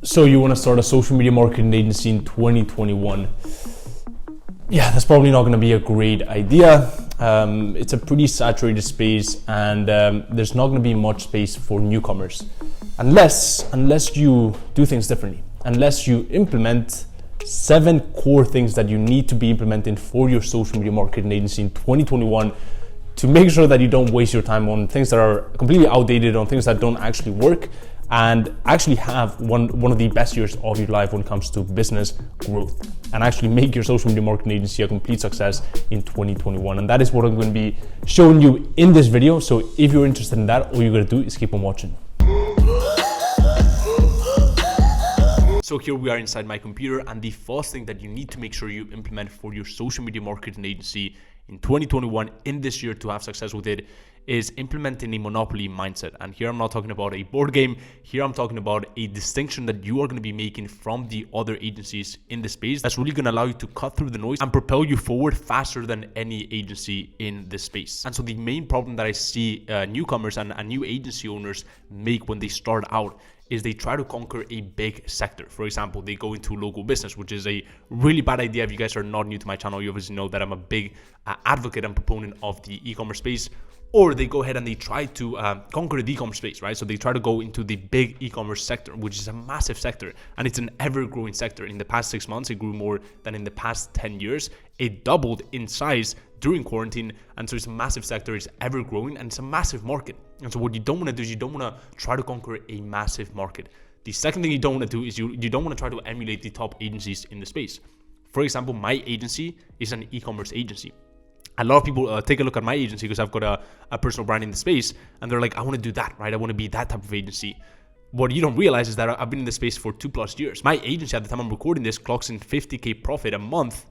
So you want to start a social media marketing agency in 2021. Yeah, that's probably not going to be a great idea. It's a pretty saturated space, and there's not going to be much space for newcomers unless you do things differently, unless you implement 7 core things that you need to be implementing for your social media marketing agency in 2021 to make sure that you don't waste your time on things that are completely outdated, on things that don't actually work, and actually have one of the best years of your life when it comes to business growth, and actually make your social media marketing agency a complete success in 2021. And that is what I'm going to be showing you in this video. So if you're interested in that, all you're going to do is keep on watching. So here we are inside my computer, and the first thing that you need to make sure you implement for your social media marketing agency in 2021, in this year, to have success with it, is implementing a monopoly mindset. And here I'm not talking about a board game. Here I'm talking about a distinction that you are going to be making from the other agencies in the space that's really going to allow you to cut through the noise and propel you forward faster than any agency in this space. And so the main problem that I see newcomers and new agency owners make when they start out is they try to conquer a big sector. For example, they go into local business, which is a really bad idea. If you guys are not new to my channel, you obviously know that I'm a big advocate and proponent of the e-commerce space. Or they go ahead and they try to conquer the e-commerce space, right? So they try to go into the big e-commerce sector, which is a massive sector, and it's an ever-growing sector. In the past 6 months, it grew more than in the past 10 years. It doubled in size during quarantine, and so it's a massive sector, it's ever-growing, and it's a massive market. And so what you don't want to do is you don't want to try to conquer a massive market. The second thing you don't want to do is you don't want to try to emulate the top agencies in the space. For example, my agency is an e-commerce agency. A lot of people take a look at my agency because I've got a personal brand in the space, and they're like, I want to do that, right? I want to be that type of agency. What you don't realize is that I've been in the space for 2+ years. My agency, at the time I'm recording this, clocks in 50K profit a month,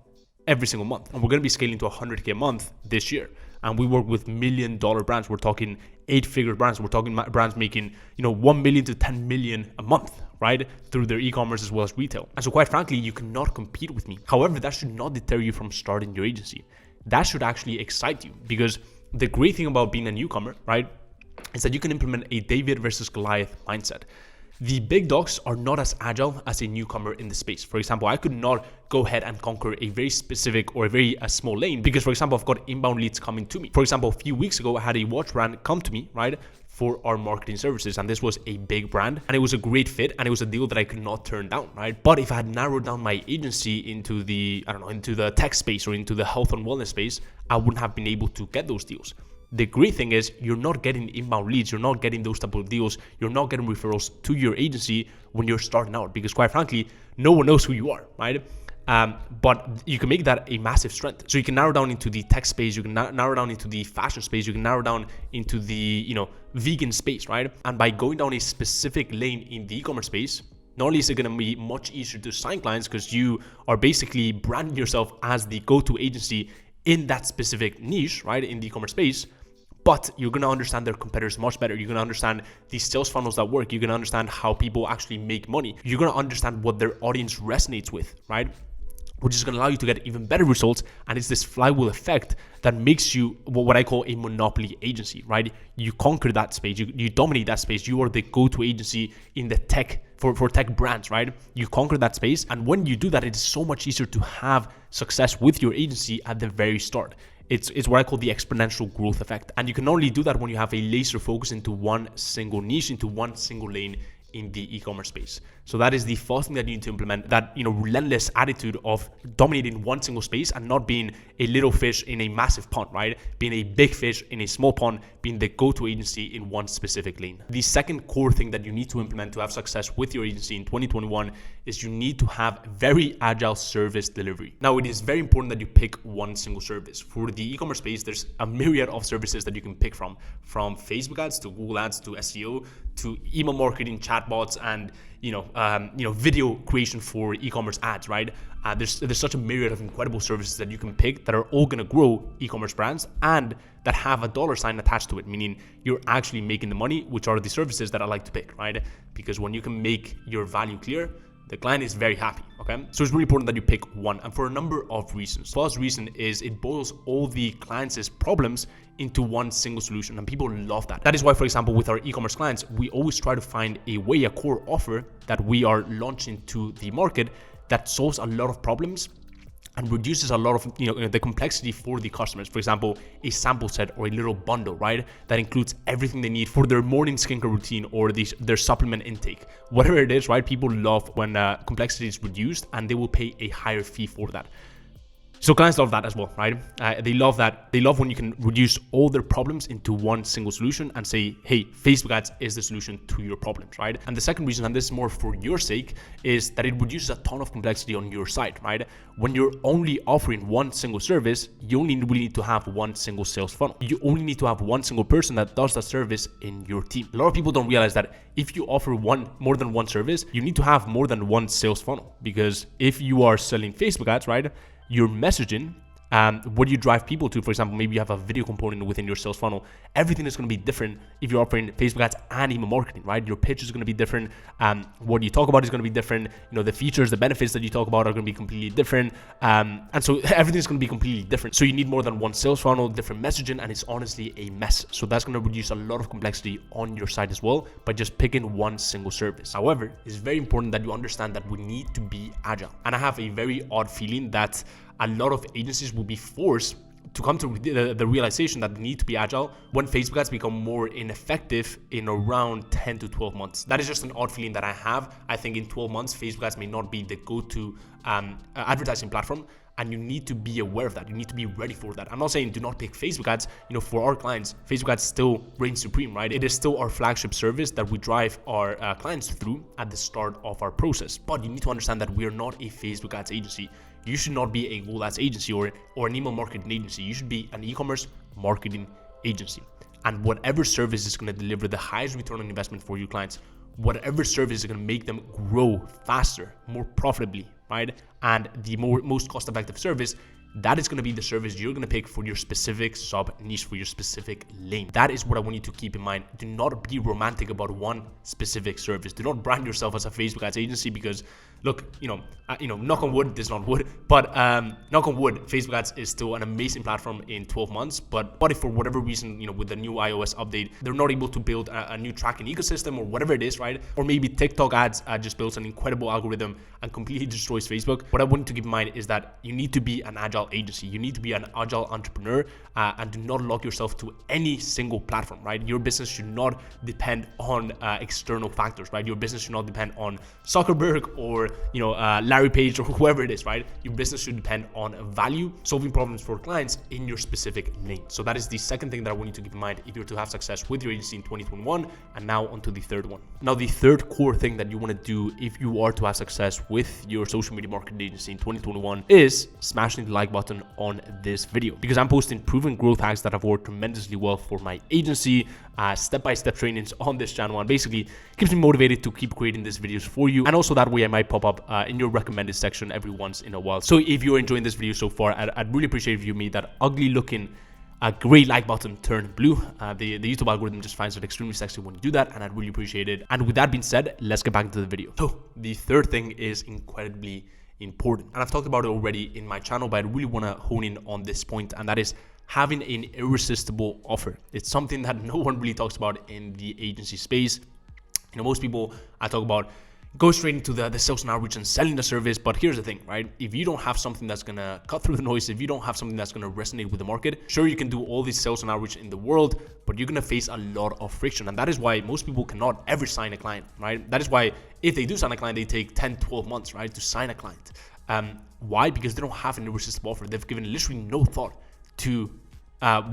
every single month. And we're going to be scaling to 100K a month this year. And we work with $1 million brands. We're talking 8-figure brands. We're talking brands making, 1 million to 10 million a month, right? Through their e-commerce as well as retail. And so quite frankly, you cannot compete with me. However, that should not deter you from starting your agency. That should actually excite you, because the great thing about being a newcomer, right, is that you can implement a David versus Goliath mindset. The big dogs are not as agile as a newcomer in the space. For example, I could not go ahead and conquer a very specific or a very small lane because, for example, I've got inbound leads coming to me. For example, a few weeks ago, I had a watch brand come to me, right, for our marketing services, and this was a big brand, and it was a great fit, and it was a deal that I could not turn down, right? But if I had narrowed down my agency into the, into the tech space or into the health and wellness space, I wouldn't have been able to get those deals. The great thing is you're not getting inbound leads, you're not getting those type of deals, you're not getting referrals to your agency when you're starting out, because quite frankly, no one knows who you are, right? But you can make that a massive strength. So you can narrow down into the tech space, you can narrow down into the fashion space, you can narrow down into the, vegan space, right? And by going down a specific lane in the e-commerce space, not only is it going to be much easier to sign clients because you are basically branding yourself as the go-to agency in that specific niche, right, in the e-commerce space, but you're going to understand their competitors much better. You're going to understand the sales funnels that work. You're going to understand how people actually make money. You're going to understand what their audience resonates with, right? Which is going to allow you to get even better results. And it's this flywheel effect that makes you what I call a monopoly agency, right? You conquer that space, you dominate that space. You are the go-to agency in the tech, for tech brands, right? You conquer that space. And when you do that, it's so much easier to have success with your agency at the very start. It's what I call the exponential growth effect. And you can only do that when you have a laser focus into one single niche, into one single lane in the e-commerce space. So that is the first thing that you need to implement, that relentless attitude of dominating one single space and not being a little fish in a massive pond, right? Being a big fish in a small pond, being the go-to agency in one specific lane. The second core thing that you need to implement to have success with your agency in 2021 is you need to have very agile service delivery. Now, it is very important that you pick one single service. For the e-commerce space, there's a myriad of services that you can pick from Facebook ads to Google ads to SEO to email marketing, chatbots, and video creation for e-commerce ads, right? There's such a myriad of incredible services that you can pick that are all going to grow e-commerce brands and that have a dollar sign attached to it, meaning you're actually making the money, which are the services that I like to pick, right? Because when you can make your value clear, the client is very happy, okay? So it's really important that you pick one, and for a number of reasons. First reason is it boils all the clients' problems into one single solution, and people love that. That is why, for example, with our e-commerce clients, we always try to find a way, a core offer that we are launching to the market that solves a lot of problems and reduces a lot of the complexity for the customers. For example, a sample set or a little bundle, right? That includes everything they need for their morning skincare routine or their supplement intake. Whatever it is, right? People love when complexity is reduced, and they will pay a higher fee for that. So clients love that as well, right? They love that. They love when you can reduce all their problems into one single solution and say, hey, Facebook ads is the solution to your problems, right? And the second reason, and this is more for your sake, is that it reduces a ton of complexity on your side, right? When you're only offering one single service, you only really need to have one single sales funnel. You only need to have one single person that does that service in your team. A lot of people don't realize that if you offer more than one service, you need to have more than one sales funnel, because if you are selling Facebook ads, right, your messaging, what do you drive people to? For example, maybe you have a video component within your sales funnel. Everything is going to be different if you're offering Facebook ads and email marketing, right? Your pitch is going to be different. What you talk about is going to be different. The features, the benefits that you talk about are going to be completely different. And so everything is going to be completely different. So you need more than one sales funnel, different messaging, and it's honestly a mess. So that's going to reduce a lot of complexity on your side as well by just picking one single service. However, it's very important that you understand that we need to be agile. And I have a very odd feeling that a lot of agencies will be forced to come to the realization that they need to be agile when Facebook ads become more ineffective in around 10 to 12 months. That is just an odd feeling that I have. I think in 12 months, Facebook ads may not be the go-to advertising platform, and you need to be aware of that. You need to be ready for that. I'm not saying do not pick Facebook ads. For our clients, Facebook ads still reigns supreme, right? It is still our flagship service that we drive our clients through at the start of our process. But you need to understand that we are not a Facebook ads agency. You should not be a Google Ads agency or an email marketing agency. You should be an e-commerce marketing agency. And whatever service is going to deliver the highest return on investment for your clients, whatever service is going to make them grow faster, more profitably, right? And the most cost-effective service, that is going to be the service you're going to pick for your specific sub niche, for your specific lane. That is what I want you to keep in mind. Do not be romantic about one specific service. Do not brand yourself as a Facebook ads agency, because look, knock on wood, this is not wood, but knock on wood, Facebook ads is still an amazing platform in 12 months. But if for whatever reason, with the new iOS update, they're not able to build a new tracking ecosystem or whatever it is, right? Or maybe TikTok ads just builds an incredible algorithm and completely destroys Facebook. What I want you to keep in mind is that you need to be an agile agency. You need to be an agile entrepreneur, and do not lock yourself to any single platform, right? Your business should not depend on external factors, right? Your business should not depend on Zuckerberg or Larry Page or whoever it is, right? Your business should depend on value, solving problems for clients in your specific lane. So that is the second thing that I want you to keep in mind if you're to have success with your agency in 2021. And now onto the third one. Now, the third core thing that you want to do if you are to have success with your social media marketing agency in 2021 is smashing the like button on this video, because I'm posting proven growth hacks that have worked tremendously well for my agency, step-by-step trainings on this channel, and basically keeps me motivated to keep creating these videos for you. And also that way I might pop up in your recommended section every once in a while. So if you're enjoying this video so far, I'd really appreciate if you made that ugly looking gray like button turn blue. The YouTube algorithm just finds it extremely sexy when you do that, and I'd really appreciate it. And with that being said, let's get back into the video. So the third thing is incredibly important, and I've talked about it already in my channel, but I really want to hone in on this point, and that is having an irresistible offer. It's something that no one really talks about in the agency space. Most people I talk about go straight into the sales and outreach and selling the service. But here's the thing, right? If you don't have something that's going to cut through the noise, if you don't have something that's going to resonate with the market, sure, you can do all these sales and outreach in the world, but you're going to face a lot of friction. And that is why most people cannot ever sign a client, right? That is why if they do sign a client, they take 10, 12 months, right, to sign a client. Why? Because they don't have an irresistible offer. They've given literally no thought to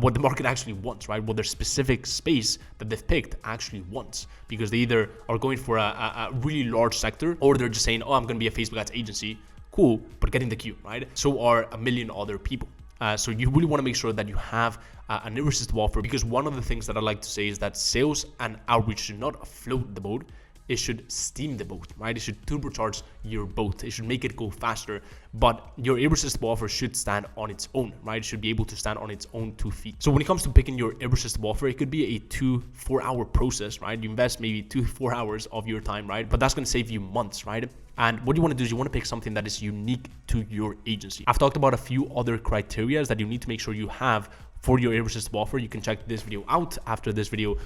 what the market actually wants, right? What their specific space that they've picked actually wants, because they either are going for a really large sector, or they're just saying, oh, I'm going to be a Facebook ads agency. Cool, but get in the queue, right? So are a million other people. So you really want to make sure that you have an irresistible offer, because one of the things that I like to say is that sales and outreach should not float the boat. It should steam the boat, right? It should turbocharge your boat. It should make it go faster, but your irresistible offer should stand on its own, right? It should be able to stand on its own 2 feet. So when it comes to picking your irresistible offer, it could be a 2-4 hour process, right? You invest maybe 2-4 hours of your time, right? But that's going to save you months, right? And what you want to do is you want to pick something that is unique to your agency. I've talked about a few other criteria that you need to make sure you have for your irresistible offer. You can check this video out after this video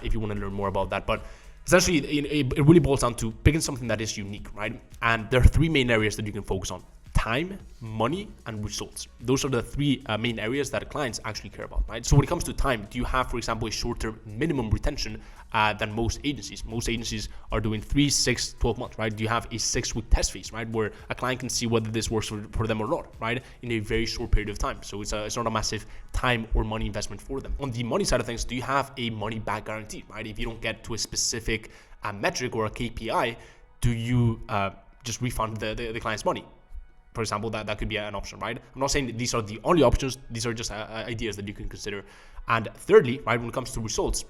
if you want to learn more about that. But essentially, it really boils down to picking something that is unique, right? And there are three main areas that you can focus on: time, money, and results. Those are the three main areas that clients actually care about, right? So when it comes to time, do you have, for example, a shorter minimum retention than most agencies? Most agencies are doing 3, 6, 12 months, right? Do you have a 6-week test phase, right? Where a client can see whether this works for them or not, right? In a very short period of time. So it's not a massive time or money investment for them. On the money side of things, do you have a money back guarantee, right? If you don't get to a specific metric or a KPI, do you just refund the client's money? For example, that could be an option, right? I'm not saying that these are the only options. These are just ideas that you can consider. And thirdly, right, when it comes to results,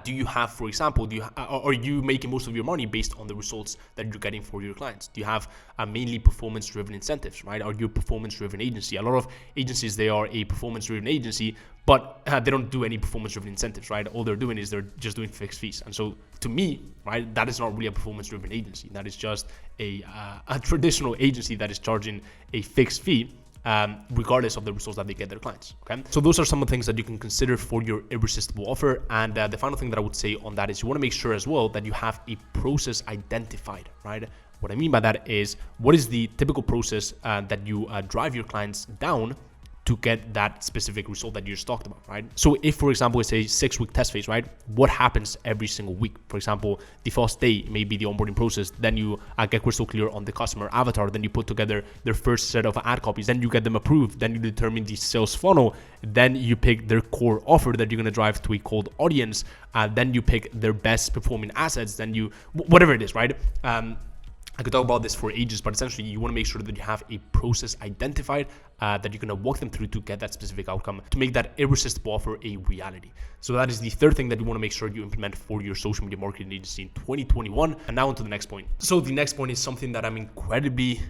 do you have, for example, are you making most of your money based on the results that you're getting for your clients? Do you have mainly performance-driven incentives, right? Are you a performance-driven agency? A lot of agencies, they are a performance-driven agency, but they don't do any performance-driven incentives, right? All they're doing is they're just doing fixed fees. And so to me, right, that is not really a performance-driven agency. That is just a traditional agency that is charging a fixed fee regardless of the results that they get their clients. Okay, so those are some of the things that you can consider for your irresistible offer. And the final thing that I would say on that is you want to make sure as well that you have a process identified, right? What I mean by that is, what is the typical process that you drive your clients down to get that specific result that you just talked about, right? So if, for example, it's a 6-week test phase, right? What happens every single week? For example, the first day may be the onboarding process. Then you get crystal clear on the customer avatar. Then you put together their first set of ad copies. Then you get them approved. Then you determine the sales funnel. Then you pick their core offer that you're going to drive to a cold audience. Then you pick their best performing assets. Then you, whatever it is, right? I could talk about this for ages, but essentially you want to make sure that you have a process identified that you're going to walk them through to get that specific outcome, to make that irresistible offer a reality. So that is the third thing that you want to make sure you implement for your social media marketing agency in 2021. And now on to the next point. So the next point is something that I'm incredibly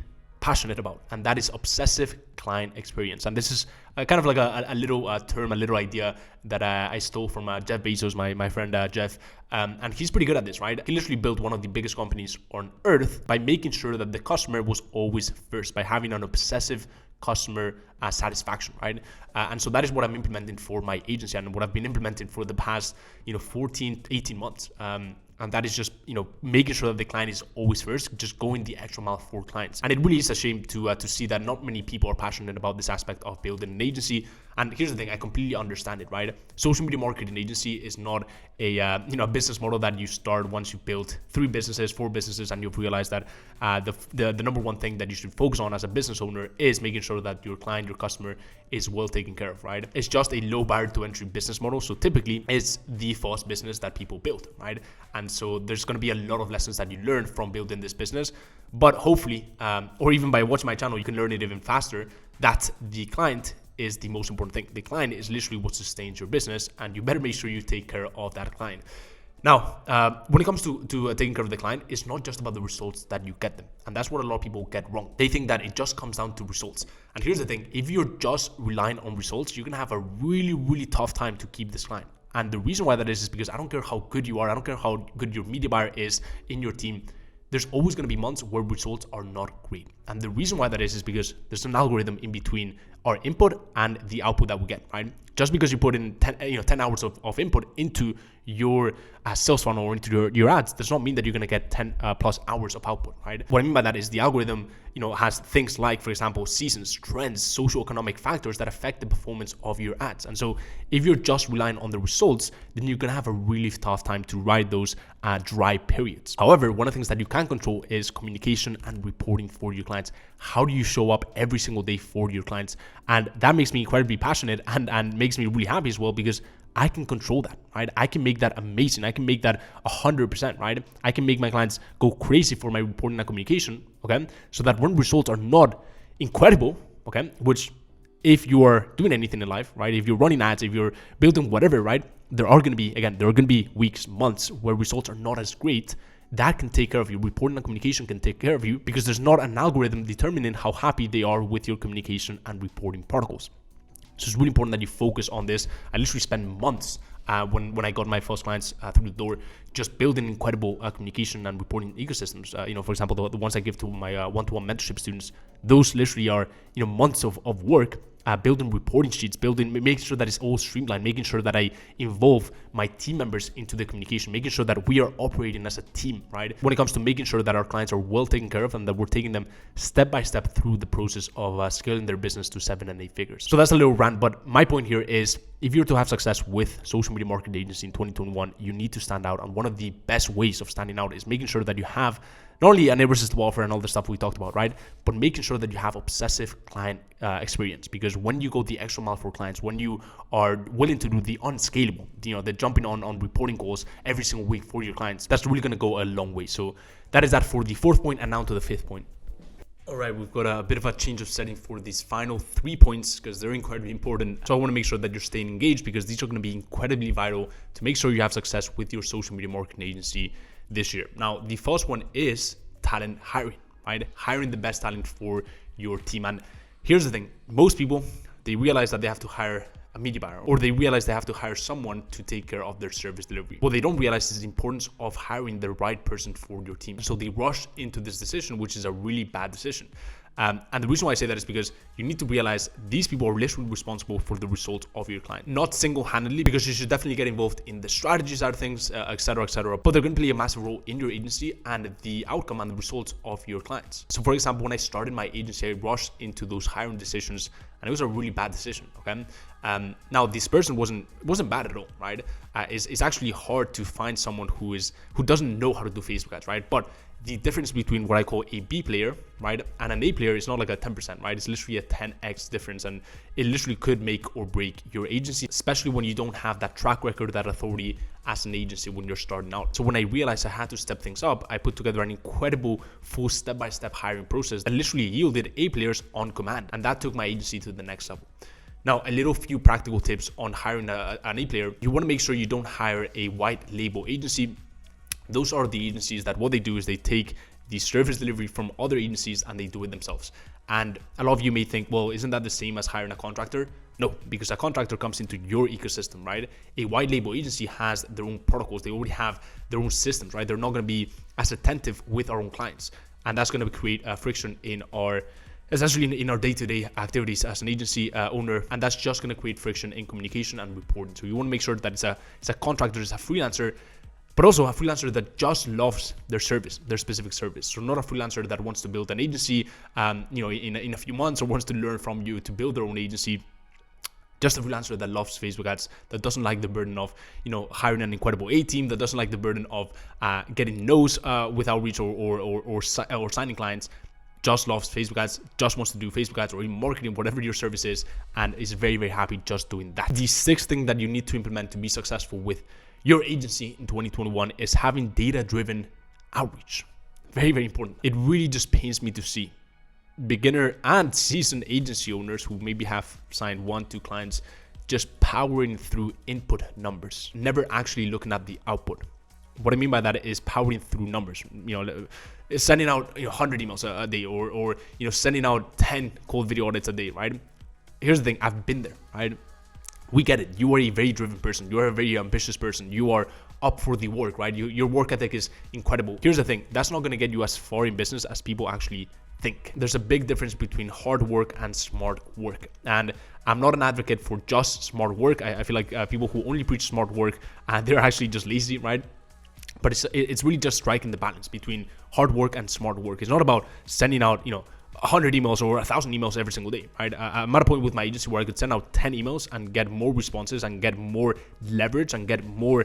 passionate about, and that is obsessive client experience. And this is kind of like a little term, a little idea that I stole from Jeff Bezos, my friend Jeff, and he's pretty good at this, right? He literally built one of the biggest companies on earth by making sure that the customer was always first, by having an obsessive customer satisfaction, right? And so that is what I'm implementing for my agency, and what I've been implementing for the past 14 18 months. And that is just, making sure that the client is always first, just going the extra mile for clients. And it really is a shame to see that not many people are passionate about this aspect of building an agency. And here's the thing, I completely understand it, right? Social media marketing agency is not a business model that you start once you build 3 businesses, 4 businesses, and you've realized that the number one thing that you should focus on as a business owner is making sure that your client, your customer, is well taken care of, right? It's just a low barrier to entry business model. So typically it's the first business that people build, right? And so there's going to be a lot of lessons that you learn from building this business. But hopefully, or even by watching my channel, you can learn it even faster, that the client is the most important thing. The client is literally what sustains your business, and you better make sure you take care of that client. Now, when it comes to taking care of the client, it's not just about the results that you get them. And that's what a lot of people get wrong. They think that it just comes down to results. And here's the thing, if you're just relying on results, you're going to have a really, really tough time to keep this client. And the reason why that is because I don't care how good you are, I don't care how good your media buyer is in your team, there's always going to be months where results are not great. And the reason why that is because there's an algorithm in between our input and the output that we get, right? Just because you put in 10 hours of input into your sales funnel or into your ads does not mean that you're going to get 10 plus hours of output, right? What I mean by that is the algorithm, has things like, for example, seasons, trends, socioeconomic factors that affect the performance of your ads. And so if you're just relying on the results, then you're going to have a really tough time to ride those dry periods. However, one of the things that you can control is communication and reporting for your clients. How do you show up every single day for your clients? And that makes me incredibly passionate and makes me really happy as well, because I can control that, right? I can make that amazing. I can make that 100%, right? I can make my clients go crazy for my reporting and communication, okay? So that when results are not incredible, okay, which if you are doing anything in life, right? If you're running ads, if you're building whatever, right? There are going to be weeks, months where results are not as great. That can take care of you. Reporting and communication can take care of you, because there's not an algorithm determining how happy they are with your communication and reporting protocols. So it's really important that you focus on this. I literally spent months when I got my first clients through the door, just building incredible communication and reporting ecosystems. For example, the ones I give to my one-to-one mentorship students, those literally are months of work. Building reporting sheets, making sure that it's all streamlined, making sure that I involve my team members into the communication, making sure that we are operating as a team, right? When it comes to making sure that our clients are well taken care of and that we're taking them step by step through the process of scaling their business to 7 and 8 figures. So that's a little rant, but my point here is if you're to have success with social media marketing agency in 2021, you need to stand out. And one of the best ways of standing out is making sure that you have not only an irresistible offer and all the stuff we talked about, right? But making sure that you have obsessive client experience. Because when you go the extra mile for clients, when you are willing to do the unscalable, the jumping on reporting goals every single week for your clients, that's really going to go a long way. So that is that for the 4th point, and now to the 5th point. All right, we've got a bit of a change of setting for these final 3 points because they're incredibly important. So I want to make sure that you're staying engaged because these are going to be incredibly vital to make sure you have success with your social media marketing agency this year. Now, the first one is talent hiring, right? Hiring the best talent for your team. And here's the thing. Most people, they realize that they have to hire a media buyer, or they realize they have to hire someone to take care of their service delivery. What they don't realize is the importance of hiring the right person for your team. So they rush into this decision, which is a really bad decision. And the reason why I say that is because you need to realize these people are literally responsible for the results of your client. Not single-handedly, because you should definitely get involved in the strategy side of things, etc., but they're going to play a massive role in your agency and the outcome and the results of your clients. So for example, when I started my agency, I rushed into those hiring decisions, and it was a really bad decision, okay? Now, this person wasn't bad at all, right? It's actually hard to find someone who doesn't know how to do Facebook ads, right? But the difference between what I call a B player, right, and an A player is not like a 10%, right? It's literally a 10x difference, and it literally could make or break your agency, especially when you don't have that track record, that authority as an agency when you're starting out. So when I realized I had to step things up, I put together an incredible full step-by-step hiring process that literally yielded A players on command, and that took my agency to the next level. Now, a few practical tips on hiring an A player. You want to make sure you don't hire a white label agency. Those are the agencies that what they do is they take the service delivery from other agencies and they do it themselves. And a lot of you may think, well, isn't that the same as hiring a contractor? No, because a contractor comes into your ecosystem, right? A white label agency has their own protocols. They already have their own systems, right? They're not going to be as attentive with our own clients. And that's going to create friction in our day-to-day activities as an agency owner, and that's just going to create friction in communication and reporting. So you want to make sure that it's a contractor, it's a freelancer, but also a freelancer that just loves their service, their specific service. So not a freelancer that wants to build an agency, in a few months, or wants to learn from you to build their own agency. Just a freelancer that loves Facebook ads, that doesn't like the burden of, hiring an incredible A team, that doesn't like the burden of getting no's with outreach or signing clients. Just loves Facebook ads, just wants to do Facebook ads or even marketing, whatever your service is, and is very, very happy just doing that. The 6th thing that you need to implement to be successful with your agency in 2021 is having data-driven outreach. Very, very important. It really just pains me to see beginner and seasoned agency owners who maybe have signed 1-2 clients just powering through input numbers, never actually looking at the output. What I mean by that is powering through numbers, sending out 100 emails a day or sending out 10 cold video audits a day, right? Here's the thing, I've been there, right? We get it. You are a very driven person. You are a very ambitious person. You are up for the work, right? Your work ethic is incredible. Here's the thing, that's not going to get you as far in business as people actually think. There's a big difference between hard work and smart work. And I'm not an advocate for just smart work. I feel like people who only preach smart work, they're actually just lazy, right? But it's really just striking the balance between hard work and smart work. It's not about sending out, 100 emails or 1,000 emails every single day, right? I'm at a point with my agency where I could send out 10 emails and get more responses and get more leverage and get more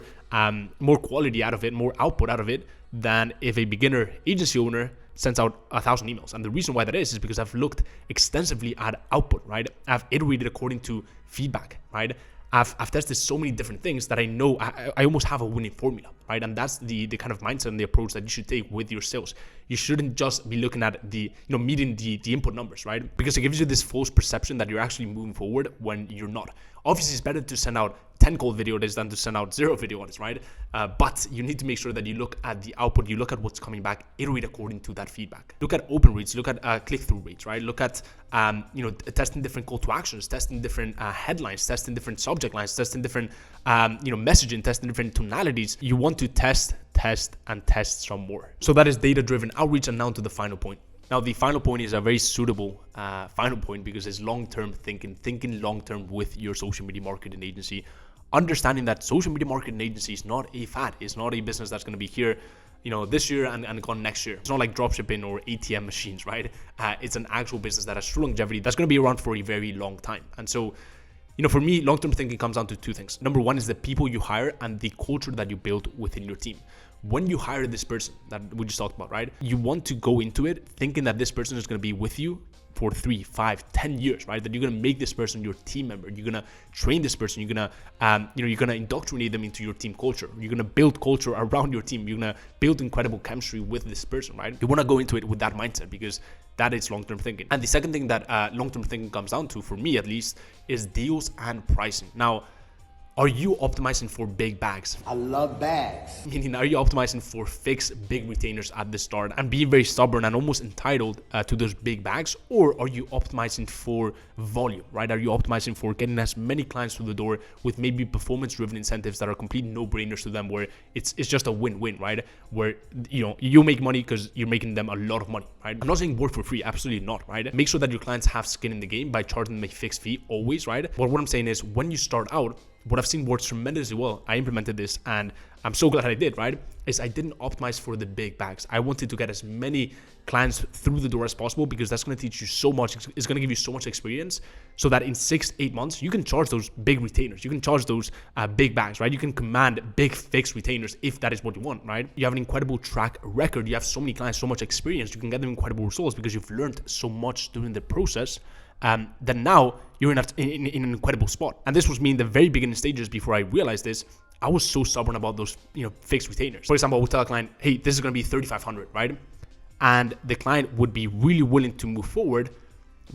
quality out of it, more output out of it than if a beginner agency owner sends out 1,000 emails. And the reason why that is because I've looked extensively at output, right? I've iterated according to feedback, right? I've tested so many different things that I know I almost have a winning formula, right? And that's the kind of mindset and the approach that you should take with your sales. You shouldn't just be looking at meeting the input numbers, right? Because it gives you this false perception that you're actually moving forward when you're not. Obviously, it's better to send out 10 cold video orders than to send out 0 video orders, right? But you need to make sure that you look at the output, you look at what's coming back, iterate according to that feedback. Look at open rates, look at click-through rates, right? Look at testing different call to actions, testing different headlines, testing different subject lines, testing different messaging, testing different tonalities. You want to test, and test some more. So that is data-driven outreach. And now to the final point. Now, the final point is a very suitable final point because it's long-term thinking long-term with your social media marketing agency, understanding that social media marketing agency is not a fad. It's not a business that's going to be here, this year and gone next year. It's not like dropshipping or ATM machines, right? It's an actual business that has true longevity that's going to be around for a very long time. And so, for me, long-term thinking comes down to 2 things. Number 1 is the people you hire and the culture that you build within your team. When you hire this person that we just talked about, right? You want to go into it thinking that this person is going to be with you for 3, 5, 10 years, right? That you're going to make this person your team member. You're going to train this person. You're going to, you're going to indoctrinate them into your team culture. You're going to build culture around your team. You're going to build incredible chemistry with this person, right? You want to go into it with that mindset because that is long-term thinking. And the second thing that long-term thinking comes down to, for me at least, is deals and pricing. Now, are you optimizing for big bags? I love bags. Meaning, are you optimizing for fixed big retainers at the start and being very stubborn and almost entitled to those big bags? Or are you optimizing for volume, right? Are you optimizing for getting as many clients through the door with maybe performance-driven incentives that are complete no-brainers to them, where it's just a win-win, right? Where, you make money because you're making them a lot of money, right? I'm not saying work for free, absolutely not, right? Make sure that your clients have skin in the game by charging them a fixed fee always, right? But what I'm saying is, when you start out, what I've seen works tremendously well. I implemented this and I'm so glad I did, right? Is I didn't optimize for the big bags. I wanted to get as many clients through the door as possible because that's going to teach you so much. It's going to give you so much experience so that in 6-8 months, you can charge those big retainers. You can charge those big bags, right? You can command big fixed retainers if that is what you want, right? You have an incredible track record. You have so many clients, so much experience. You can get them incredible results because you've learned so much during the process. Then now you're in an incredible spot. And this was me in the very beginning stages. Before I realized this, I was so stubborn about those, fixed retainers. For example, I would tell a client, hey, this is going to be 3,500, right? And the client would be really willing to move forward.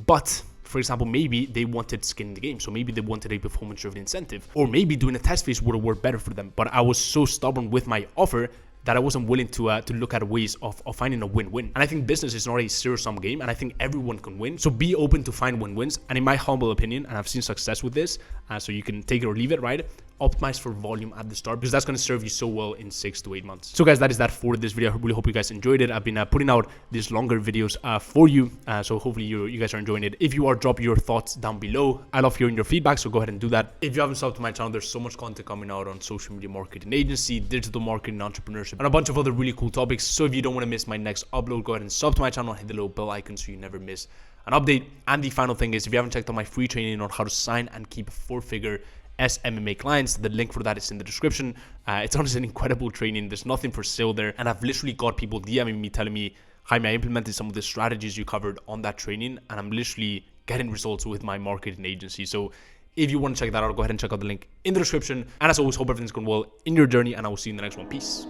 But for example, maybe they wanted skin in the game. So maybe they wanted a performance-driven incentive, or maybe doing a test phase would have worked better for them. But I was so stubborn with my offer that I wasn't willing to look at ways of finding a win-win. And I think business is not a zero-sum game, and I think everyone can win. So be open to find win-wins. And in my humble opinion, and I've seen success with this, so you can take it or leave it, right? Optimize for volume at the start because that's going to serve you so well in 6 to 8 months. So guys, that is that for this video. I really hope you guys enjoyed it. I've been putting out these longer videos for you. So hopefully you guys are enjoying it. If you are, drop your thoughts down below. I love hearing your feedback, so go ahead and do that. If you haven't subbed to my channel, there's so much content coming out on social media marketing agency, digital marketing, entrepreneurship, and a bunch of other really cool topics. So if you don't want to miss my next upload, go ahead and sub to my channel, hit the little bell icon so you never miss an update. And the final thing is, if you haven't checked out my free training on how to sign and keep 4-figure SMMA clients, the link for that is in the description. It's honestly an incredible training. There's nothing for sale there. And I've literally got people DMing me telling me, Jaime, I implemented some of the strategies you covered on that training, and I'm literally getting results with my marketing agency. So if you want to check that out, go ahead and check out the link in the description. And as always, hope everything's going well in your journey, and I will see you in the next one. Peace.